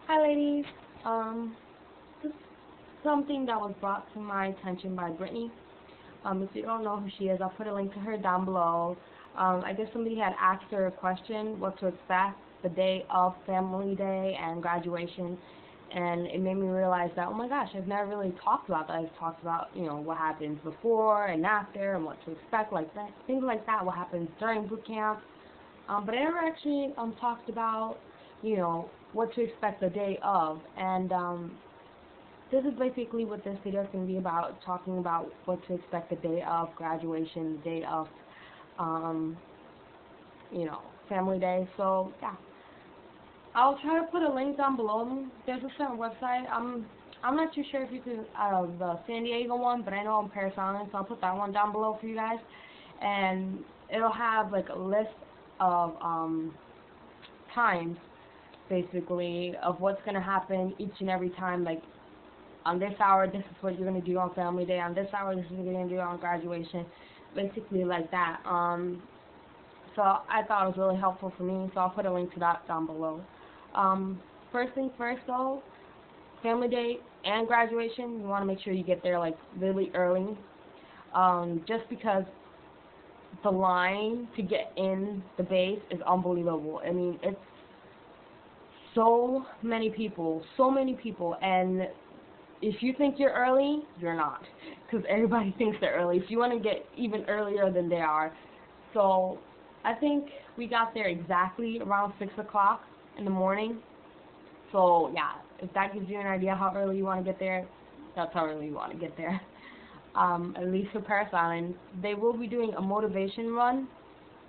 Hi, ladies. This is something that was brought to my attention by Brittany. If you don't know who she is, I'll put a link to her down below. I guess somebody had asked her a question, what to expect the day of Family Day and graduation, and it made me realize that, oh my gosh, I've never really talked about that. I've talked about, what happens before and after and what to expect, like that, things like that, what happens during boot camp. But I never actually talked about, what to expect the day of. And this is basically what this video is going to be about, talking about what to expect the day of graduation, the day of, um, Family Day. So, yeah. I'll try to put a link down below. There's a certain website. I'm not too sure if you can, the San Diego one, but I know I'm Parris, so I'll put that one down below for you guys. And it'll have like a list of times, basically, of what's going to happen each and every time. Like, on this hour, this is what you're going to do on Family Day. On this hour, this is what you're going to do on graduation. Basically like that. So I thought it was really helpful for me, so I'll put a link to that down below. First thing first, though, Family Day and graduation, you want to make sure you get there, like, really early. Just because the line to get in the base is unbelievable. I mean, it's so many people, and if you think you're early, you're not, because everybody thinks they're early. So you want to get even earlier than they are. So I think we got there exactly around 6 o'clock in the morning. So yeah, if that gives you an idea how early you want to get there, that's how early you want to get there. At least for Parris Island, they will be doing a motivation run,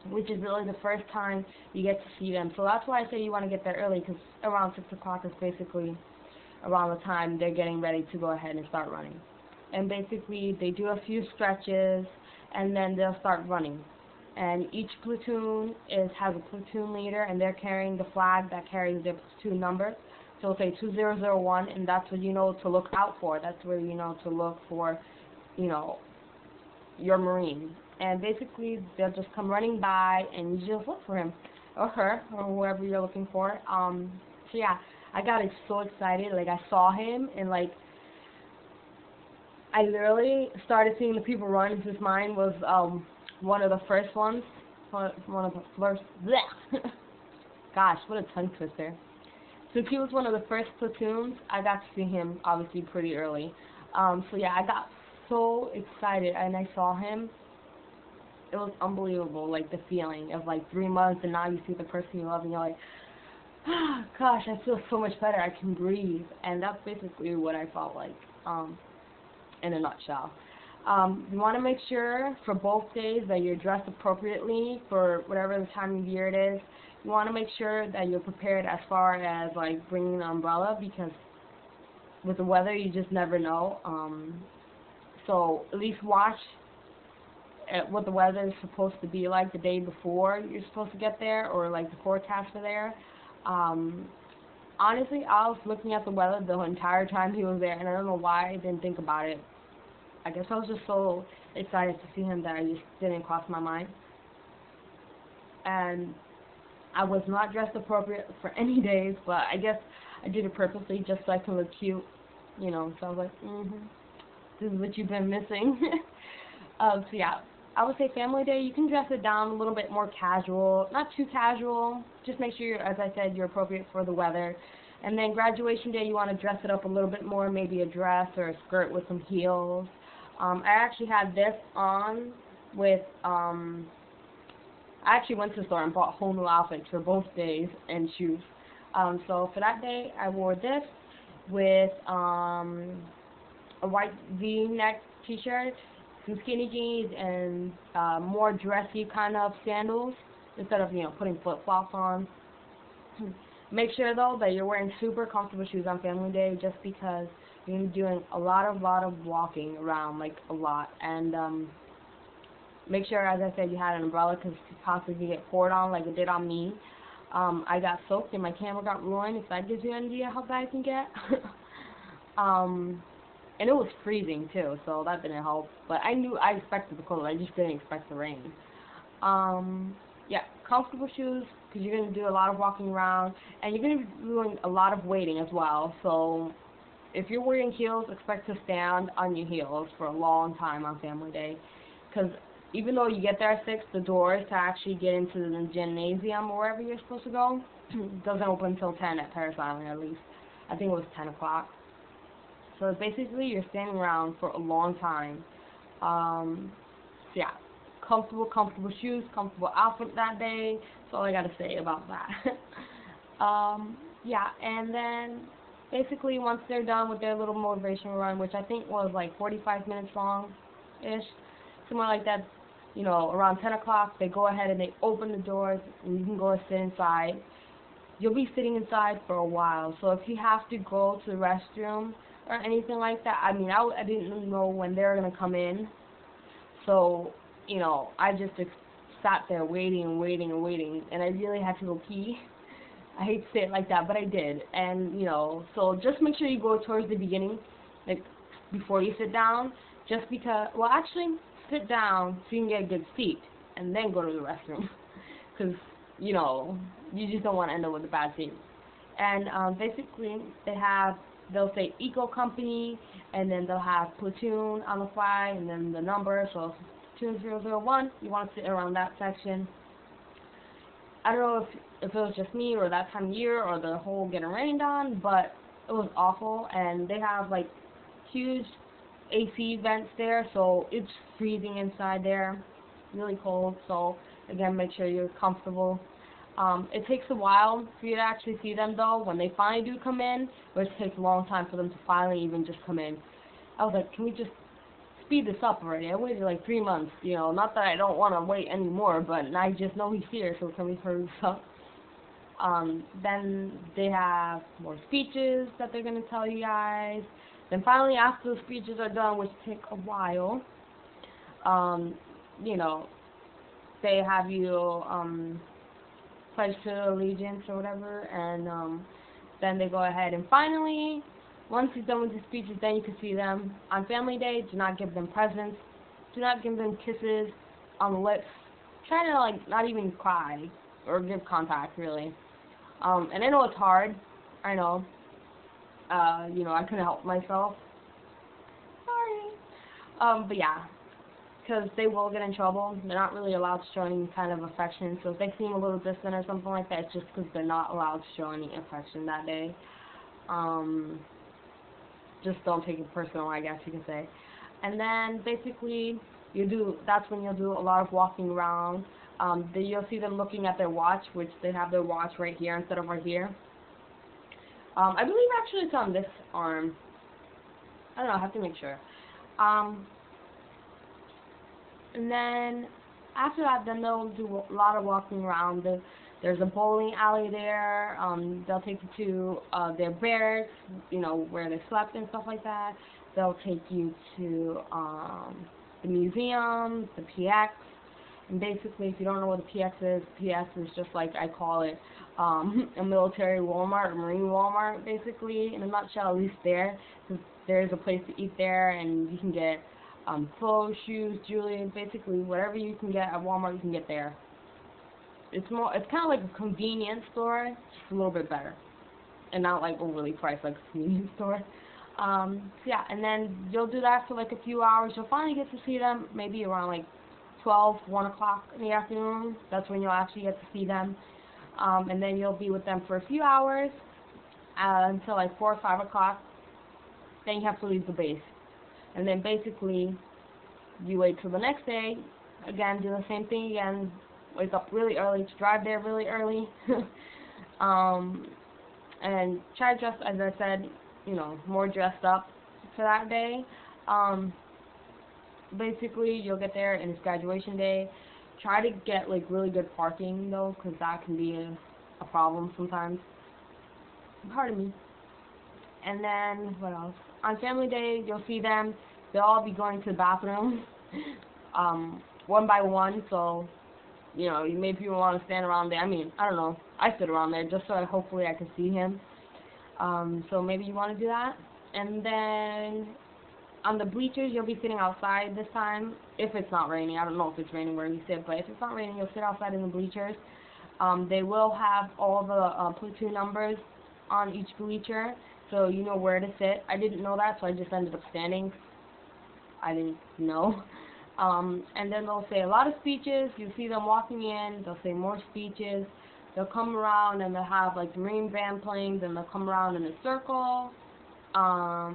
which is really the first time you get to see them. So that's why I say you want to get there early, because around 6 o'clock is basically around the time they're getting ready to go ahead and start running. And basically, they do a few stretches, and then they'll start running. And each platoon has a platoon leader, and they're carrying the flag that carries their platoon number. So it'll say 2001, and that's what you know to look out for. That's where you know to look for, your Marine. And basically, they'll just come running by, and you just look for him, or her, or whoever you're looking for. So yeah, I got so excited. Like, I saw him, and like, I literally started seeing the people run, because mine was one of the first ones. One of the first. Bleh. Gosh, what a tongue twister. Since he was one of the first platoons, I got to see him obviously pretty early. So yeah, I got so excited, and I saw him. It was unbelievable, like the feeling of like 3 months, and now you see the person you love, and you're like, ah, gosh, I feel so much better. I can breathe, and that's basically what I felt like, in a nutshell. You want to make sure for both days that you're dressed appropriately for whatever the time of year it is. You want to make sure that you're prepared as far as like bringing an umbrella, because with the weather you just never know. So at least watch at what the weather is supposed to be like the day before you're supposed to get there, or like the forecast for there. Honestly, I was looking at the weather the entire time he was there, and I don't know why I didn't think about it. I guess I was just so excited to see him that I just didn't cross my mind. And I was not dressed appropriate for any days, but I guess I did it purposely just so I can look cute, So I was like, this is what you've been missing. So yeah, I would say Family Day, you can dress it down a little bit more casual, not too casual. Just make sure, as I said, you're appropriate for the weather. And then Graduation Day, you want to dress it up a little bit more, maybe a dress or a skirt with some heels. I actually had this on with, I actually went to the store and bought whole new outfits for both days and shoes. So for that day, I wore this with a white V-neck t-shirt, some skinny jeans, and more dressy kind of sandals instead of, putting flip-flops on. Make sure, though, that you're wearing super comfortable shoes on Family Day, just because you're going to be doing a lot of walking around, like a lot. And make sure, as I said, you had an umbrella, because it possibly get poured on like it did on me. I got soaked and my camera got ruined, if that gives you an idea how bad it can get. And it was freezing too, so that didn't help. But I expected the cold, I just didn't expect the rain. Yeah, comfortable shoes, because you're going to do a lot of walking around, and you're going to be doing a lot of waiting as well. So if you're wearing heels, expect to stand on your heels for a long time on family day, because even though you get there at 6, the doors to actually get into the gymnasium or wherever you're supposed to go doesn't open until 10 at Parris Island, at least. I think it was 10 o'clock. So basically, you're standing around for a long time. So yeah, comfortable shoes, comfortable outfit that day. That's all I got to say about that. Yeah, and then basically once they're done with their little motivation run, which I think was like 45 minutes long-ish, somewhere like that, you know, around 10 o'clock, they go ahead and they open the doors, and you can go and sit inside. You'll be sitting inside for a while, so if you have to go to the restroom or anything like that, I mean, I didn't know when they were going to come in, so, you know, I just sat there waiting, and I really had to go pee. I hate to say it like that, but I did, and, you know, so just make sure you go towards the beginning, like, before you sit down, just because, well, actually, sit down so you can get a good seat, and then go to the restroom, because, you know, you just don't want to end up with a bad seat. And basically, they'll say Eco Company, and then they'll have Platoon on the flag, and then the number, so Platoon 001, you want to sit around that section. I don't know if it was just me, or that time of year, or the whole getting rained on, but it was awful, and they have, like, huge AC vents there, so it's freezing inside there, really cold, so again, make sure you're comfortable. It takes a while for you to actually see them, though, when they finally do come in, which takes a long time for them to finally even just come in. I was like, can we just speed this up already? I waited like 3 months, you know, not that I don't want to wait anymore, but I just know he's here, so can we hurry this up? Then they have more speeches that they're going to tell you guys. Then finally, after the speeches are done, which take a while, you know, they have you pledge to allegiance or whatever, and then they go ahead and finally, once he's done with the speeches, then you can see them. On family day, do not give them presents, do not give them kisses on the lips, try to, like, not even cry or give contact, really. And I know it's hard, I know, you know, I couldn't help myself, sorry, but yeah, because they will get in trouble. They're not really allowed to show any kind of affection, so if they seem a little distant or something like that, it's just because they're not allowed to show any affection that day. Just don't take it personal, I guess you can say. And then basically, that's when you'll do a lot of walking around. You'll see them looking at their watch, which they have their watch right here instead of right here. I believe actually it's on this arm. I don't know, I have to make sure. And then after that, then they'll do a lot of walking around. There's a bowling alley there. They'll take you to their barracks, you know, where they slept and stuff like that. They'll take you to the museum, the PX. And basically, if you don't know what the PX is just like I call it, a military Walmart, a Marine Walmart, basically, in a nutshell, at least there. Because there's a place to eat there, and you can get clothes, shoes, jewelry, basically whatever you can get at Walmart, you can get there. It's kind of like a convenience store, just a little bit better, and not like overly priced like a convenience store. So yeah, and then you'll do that for like a few hours. You'll finally get to see them maybe around like 12, 1 o'clock in the afternoon. That's when you'll actually get to see them. And then you'll be with them for a few hours until like 4 or 5 o'clock. Then you have to leave the base. And then basically, you wait till the next day, again, do the same thing again, wake up really early to drive there really early, and try to dress, as I said, you know, more dressed up for that day. Basically, you'll get there and it's graduation day. Try to get, like, really good parking, though, because that can be a problem sometimes. Pardon me. And then, what else? On family day, you'll see them. They'll all be going to the bathroom, one by one, so, you know, maybe you want to stand around there. I mean, I don't know. I sit around there just so hopefully I can see him. So maybe you want to do that. And then on the bleachers, you'll be sitting outside this time, if it's not raining. I don't know if it's raining where you sit, but if it's not raining, you'll sit outside in the bleachers. They will have all the platoon numbers on each bleacher, so you know where to sit. I didn't know that, so I just ended up standing. I didn't know. And then they'll say a lot of speeches. You see them walking in, they'll say more speeches. They'll come around and they'll have like the Marine band playing, then they'll come around in a circle. I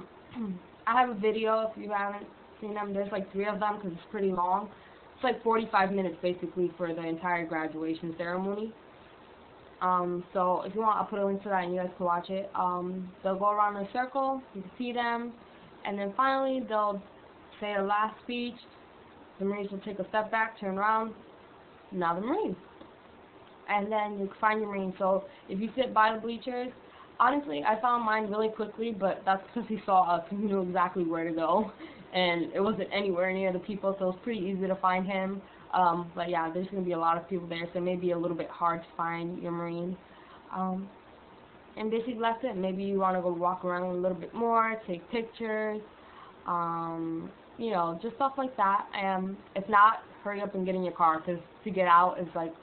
have a video if you haven't seen them. There's like 3 of them because it's pretty long. It's like 45 minutes basically for the entire graduation ceremony. So if you want, I'll put a link to that and you guys can watch it. They'll go around in a circle, you can see them, and then finally they'll say a last speech. The Marines will take a step back, turn around, now the Marines. And then you can find your Marines. So if you sit by the bleachers, honestly, I found mine really quickly, but that's because he saw us and he knew exactly where to go. And it wasn't anywhere near the people, so it was pretty easy to find him. But yeah, there's going to be a lot of people there, so it may be a little bit hard to find your Marine. And basically that's it. Maybe you want to go walk around a little bit more, take pictures, you know, just stuff like that. If not, hurry up and get in your car, because to get out is like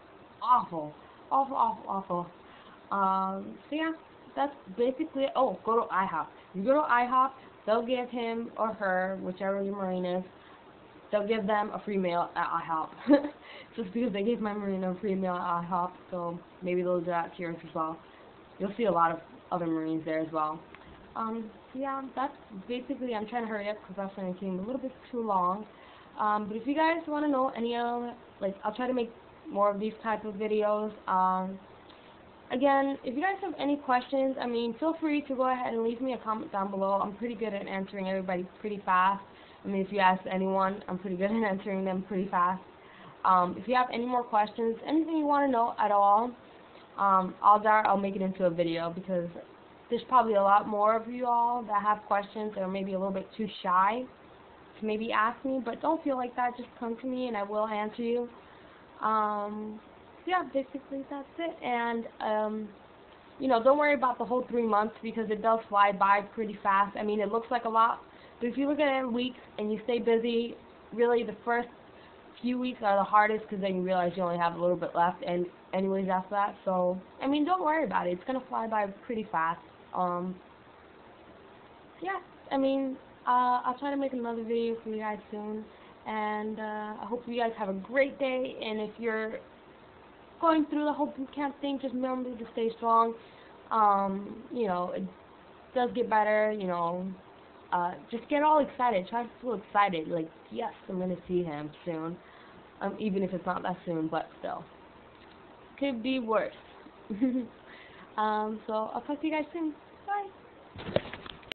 awful. So yeah, that's basically it. Oh, go to IHOP. You go to IHOP, they'll give him or her, whichever your Marine is, they'll give them a free meal at IHOP. Just because they gave my Marine a free meal at IHOP, so maybe they'll do that to yours as well. You'll see a lot of other Marines there as well. So yeah, that's basically, I'm trying to hurry up because that's when it came a little bit too long. But if you guys want to know any of, like, I'll try to make more of these type of videos. Again, if you guys have any questions, I mean, feel free to go ahead and leave me a comment down below. I'm pretty good at answering everybody pretty fast. I mean, if you ask anyone, I'm pretty good at answering them pretty fast. If you have any more questions, anything you want to know at all, I'll make it into a video, because there's probably a lot more of you all that have questions that are maybe a little bit too shy to maybe ask me, but don't feel like that. Just come to me and I will answer you. Yeah, basically that's it. And you know, don't worry about the whole 3 months, because it does fly by pretty fast. I mean, it looks like a lot, but if you look at it in weeks and you stay busy, really the first few weeks are the hardest, because then you realize you only have a little bit left, and anyways after that. So I mean, don't worry about it. It's gonna fly by pretty fast. Yeah, I mean, I'll try to make another video for you guys soon, and I hope you guys have a great day. And if you're going through the whole boot camp thing, just remember to stay strong. You know, it does get better. You know, just get all excited. Try to feel excited. Like, yes, I'm gonna see him soon. Even if it's not that soon, but still, could be worse. So I'll talk to you guys soon. Bye.